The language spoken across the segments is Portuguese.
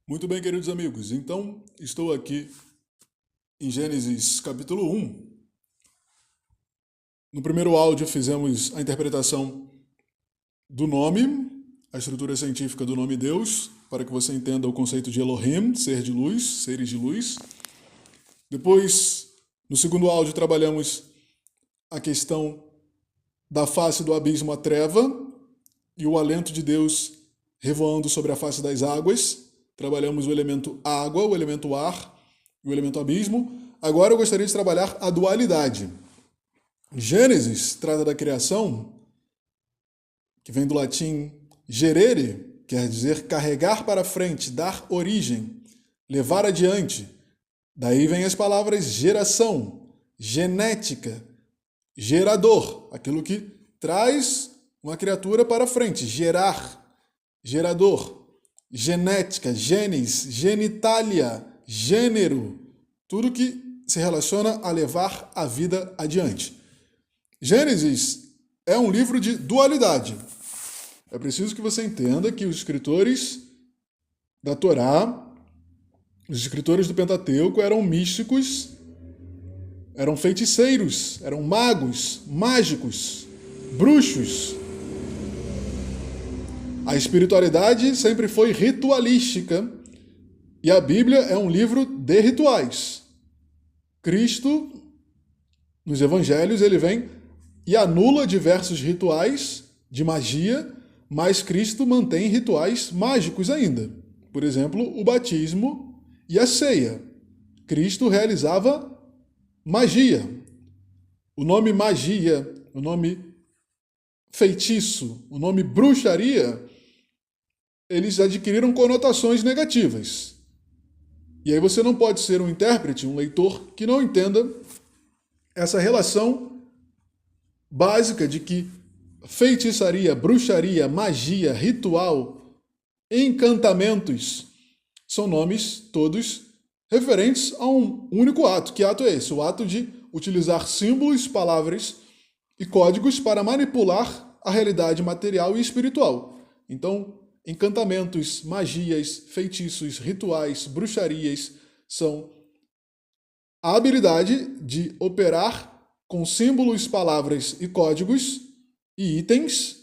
Muito bem, queridos amigos. Então, estou aqui em Gênesis capítulo 1. No primeiro áudio fizemos a interpretação do nome, a estrutura científica do nome Deus, para que você entenda o conceito de Elohim, ser de luz, seres de luz. Depois, no segundo áudio, trabalhamos a questão da face do abismo à treva e o alento de Deus revoando sobre a face das águas. Trabalhamos o elemento água, o elemento ar e o elemento abismo. Agora eu gostaria de trabalhar a dualidade. Gênesis trata da criação, que vem do latim gerere, quer dizer carregar para frente, dar origem, levar adiante. Daí vem as palavras geração, genética, gerador, aquilo que traz uma criatura para frente, gerar, gerador. Genética, genes, genitalia, gênero, tudo que se relaciona a levar a vida adiante. Gênesis é um livro de dualidade. É preciso que você entenda que os escritores da Torá, os escritores do Pentateuco eram místicos, eram feiticeiros, eram magos, mágicos, bruxos. A espiritualidade sempre foi ritualística e a Bíblia é um livro de rituais. Cristo, nos evangelhos, ele vem e anula diversos rituais de magia, mas Cristo mantém rituais mágicos ainda. Por exemplo, o batismo e a ceia. Cristo realizava magia. O nome magia, o nome feitiço, o nome bruxaria, eles adquiriram conotações negativas. E aí você não pode ser um intérprete, um leitor, que não entenda essa relação básica de que feitiçaria, bruxaria, magia, ritual, encantamentos são nomes todos referentes a um único ato. Que ato é esse? O ato de utilizar símbolos, palavras e códigos para manipular a realidade material e espiritual. Então, encantamentos, magias, feitiços, rituais, bruxarias são a habilidade de operar com símbolos, palavras e códigos e itens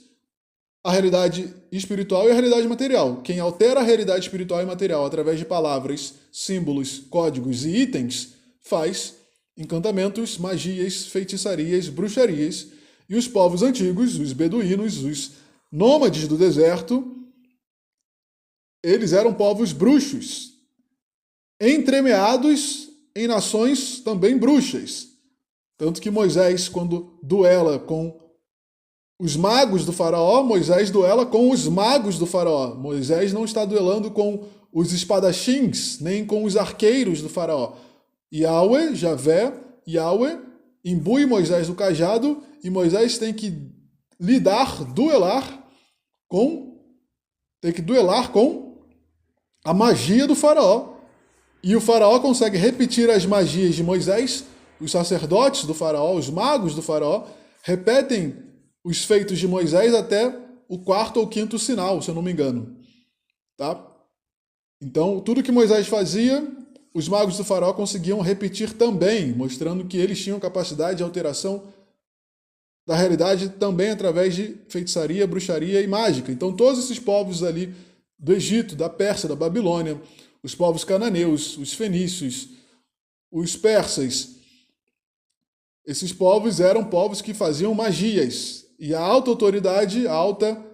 a realidade espiritual e a realidade material. Quem altera a realidade espiritual e material através de palavras, símbolos, códigos e itens faz encantamentos, magias, feitiçarias, bruxarias. E os povos antigos, os beduínos, os nômades do deserto, eles eram povos bruxos, entremeados em nações também bruxas. Tanto que Moisés, quando duela com os magos do faraó, Moisés duela com os magos do faraó. Moisés não está duelando com os espadachins, nem com os arqueiros do faraó. Yahweh, Javé, Yahweh, imbui Moisés do cajado e Moisés tem que duelar com a magia do faraó. E o faraó consegue repetir as magias de Moisés, os sacerdotes do faraó, os magos do faraó, repetem os feitos de Moisés até o quarto ou quinto sinal, se eu não me engano. Tá? Então, tudo que Moisés fazia, os magos do faraó conseguiam repetir também, mostrando que eles tinham capacidade de alteração da realidade também através de feitiçaria, bruxaria e mágica. Então, todos esses povos ali do Egito, da Pérsia, da Babilônia, os povos cananeus, os fenícios, os persas, esses povos eram povos que faziam magias. E a alta autoridade, a alta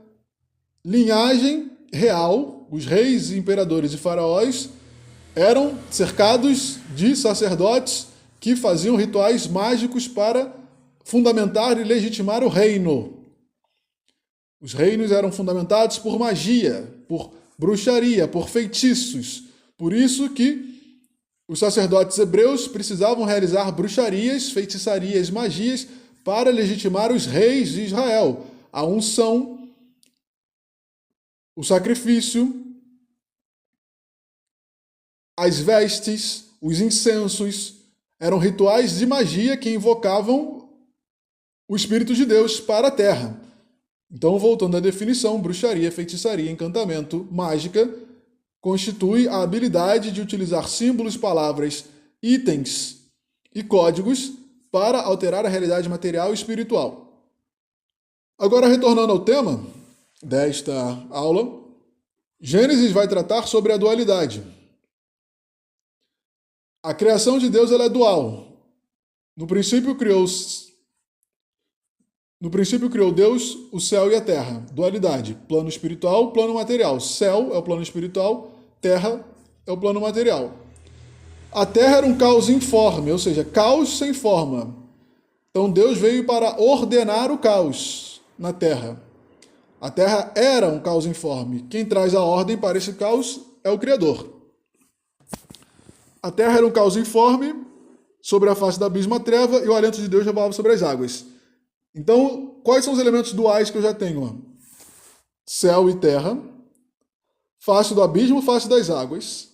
linhagem real, os reis, imperadores e faraós, eram cercados de sacerdotes que faziam rituais mágicos para fundamentar e legitimar o reino. Os reinos eram fundamentados por magia, por bruxaria, por feitiços. Por isso que os sacerdotes hebreus precisavam realizar bruxarias, feitiçarias, magias para legitimar os reis de Israel. A unção, o sacrifício, as vestes, os incensos, eram rituais de magia que invocavam o Espírito de Deus para a terra. Então, voltando à definição, bruxaria, feitiçaria, encantamento, mágica constitui a habilidade de utilizar símbolos, palavras, itens e códigos para alterar a realidade material e espiritual. Agora, retornando ao tema desta aula, Gênesis vai tratar sobre a dualidade. A criação de Deus ela é dual. No princípio criou Deus o céu e a terra. Dualidade. Plano espiritual, plano material. Céu é o plano espiritual, terra é o plano material. A terra era um caos informe, ou seja, caos sem forma. Então Deus veio para ordenar o caos na terra. A terra era um caos informe. Quem traz a ordem para esse caos é o Criador. A terra era um caos informe, sobre a face do abismo a treva, e o alento de Deus rebolava sobre as águas. Então, quais são os elementos duais que eu já tenho? Céu e terra, face do abismo, face das águas.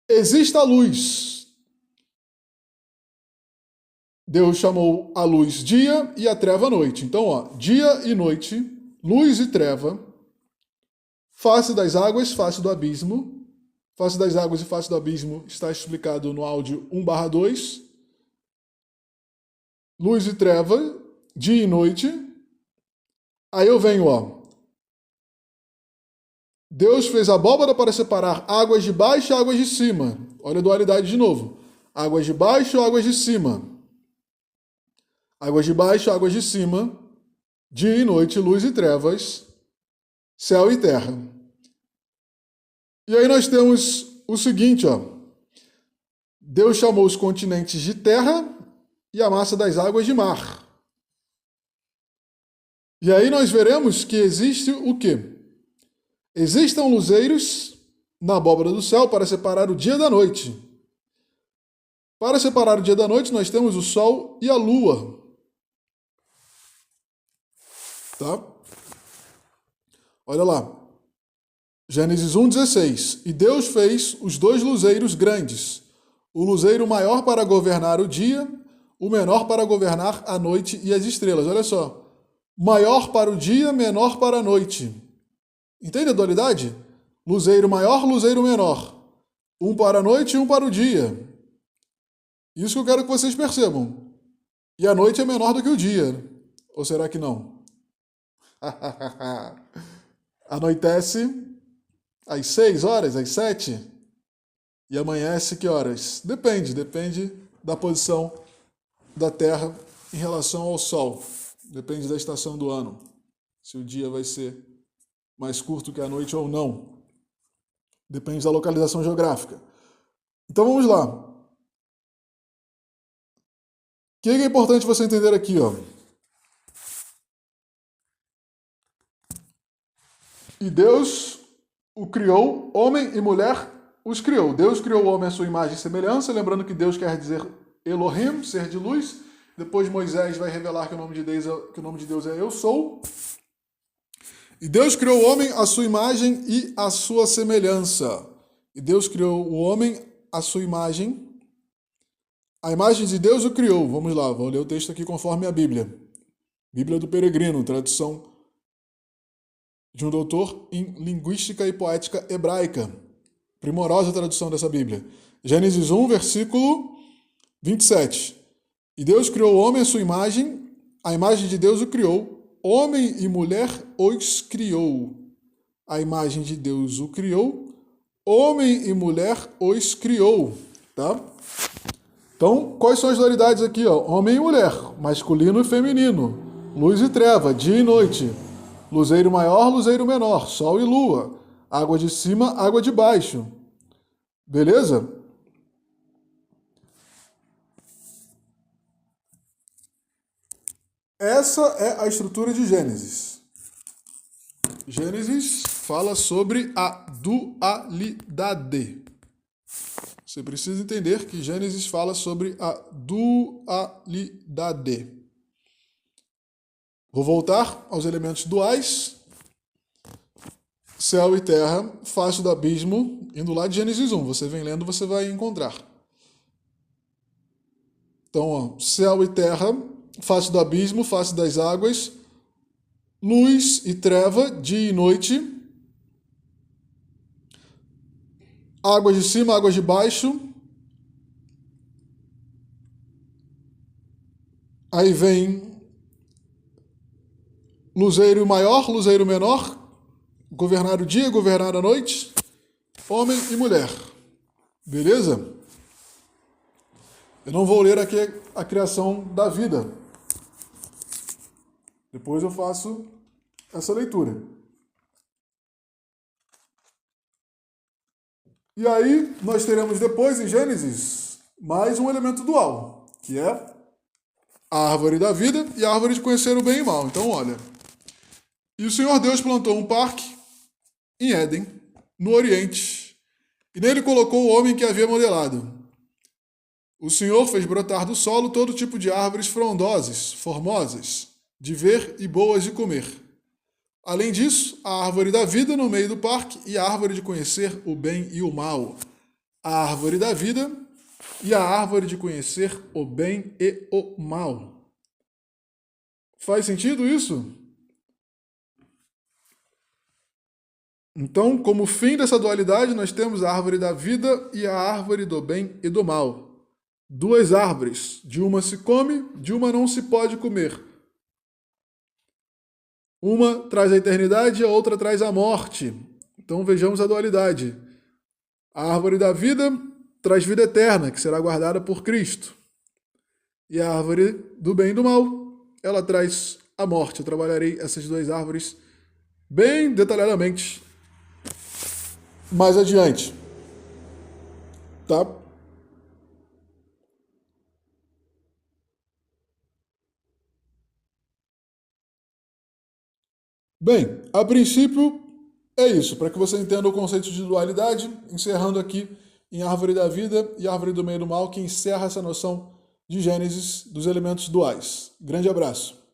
Existe a luz. Deus chamou a luz dia e a treva noite. Então, dia e noite, luz e treva, face das águas, face do abismo. Face das águas e face do abismo está explicado no áudio 1/2. Luz e treva, dia e noite. Aí eu venho, Deus fez a abóbada para separar águas de baixo e águas de cima. Olha a dualidade de novo. Águas de baixo, águas de cima. Águas de baixo, águas de cima. Dia e noite, luz e trevas. Céu e terra. E aí nós temos o seguinte, Deus chamou os continentes de terra e a massa das águas de mar. E aí nós veremos que existe o quê? Existem luzeiros na abóbora do céu para separar o dia da noite. Para separar o dia da noite, nós temos o sol e a lua. Tá? Olha lá. Gênesis 1:16. E Deus fez os 2 luzeiros grandes, o luzeiro maior para governar o dia, o menor para governar a noite e as estrelas. Olha só. Maior para o dia, menor para a noite. Entende a dualidade? Luzeiro maior, luzeiro menor. Um para a noite e um para o dia. Isso que eu quero que vocês percebam. E a noite é menor do que o dia. Ou será que não? Anoitece às 6 horas, às 7, e amanhece que horas? Depende da posição da Terra em relação ao Sol. Depende da estação do ano. Se o dia vai ser mais curto que a noite ou não. Depende da localização geográfica. Então vamos lá. O que é importante você entender aqui, E Deus o criou, homem e mulher os criou. Deus criou o homem à sua imagem e semelhança, lembrando que Deus quer dizer Elohim, ser de luz. Depois Moisés vai revelar que o nome de Deus é Eu Sou. E Deus criou o homem à sua imagem e à sua semelhança. E Deus criou o homem à sua imagem. A imagem de Deus o criou. Vamos lá, vou ler o texto aqui conforme a Bíblia. Bíblia do Peregrino, tradução de um doutor em linguística e poética hebraica. Primorosa tradução dessa Bíblia. Gênesis 1, versículo 27. E Deus criou o homem à sua imagem, a imagem de Deus o criou, homem e mulher os criou. A imagem de Deus o criou, homem e mulher os criou. Tá? Então, quais são as dualidades aqui? Homem e mulher, masculino e feminino, luz e treva, dia e noite. Luzeiro maior, luzeiro menor, sol e lua, água de cima, água de baixo. Beleza? Essa é a estrutura de Gênesis. Gênesis fala sobre a dualidade. Você precisa entender que Gênesis fala sobre a dualidade. Vou voltar aos elementos duais. Céu e terra, face do abismo, indo lá de Gênesis 1. Você vem lendo, você vai encontrar. Então, céu e terra, face do abismo, face das águas, luz e treva, dia e noite. águas de cima, águas de baixo. Aí vem luzeiro maior, luzeiro menor, governar o dia, governar a noite, homem e mulher. Beleza? Eu não vou ler aqui a criação da vida. Depois eu faço essa leitura. E aí nós teremos depois, em Gênesis, mais um elemento dual, que é a árvore da vida e a árvore de conhecer o bem e o mal. Então, olha. E o Senhor Deus plantou um parque em Éden, no Oriente, e nele colocou o homem que havia modelado. O Senhor fez brotar do solo todo tipo de árvores frondosas, formosas, de ver e boas de comer. Além disso, a árvore da vida no meio do parque e a árvore de conhecer o bem e o mal. A árvore da vida e a árvore de conhecer o bem e o mal. Faz sentido isso? Então, como fim dessa dualidade, nós temos a árvore da vida e a árvore do bem e do mal. Duas árvores, de uma se come, de uma não se pode comer. Uma traz a eternidade e a outra traz a morte. Então vejamos a dualidade. A árvore da vida traz vida eterna, que será guardada por Cristo. E a árvore do bem e do mal, ela traz a morte. Eu trabalharei essas duas árvores bem detalhadamente mais adiante. Tá? Bem, a princípio é isso, para que você entenda o conceito de dualidade, encerrando aqui em árvore da vida e árvore do meio do mal, que encerra essa noção de Gênesis dos elementos duais. Grande abraço.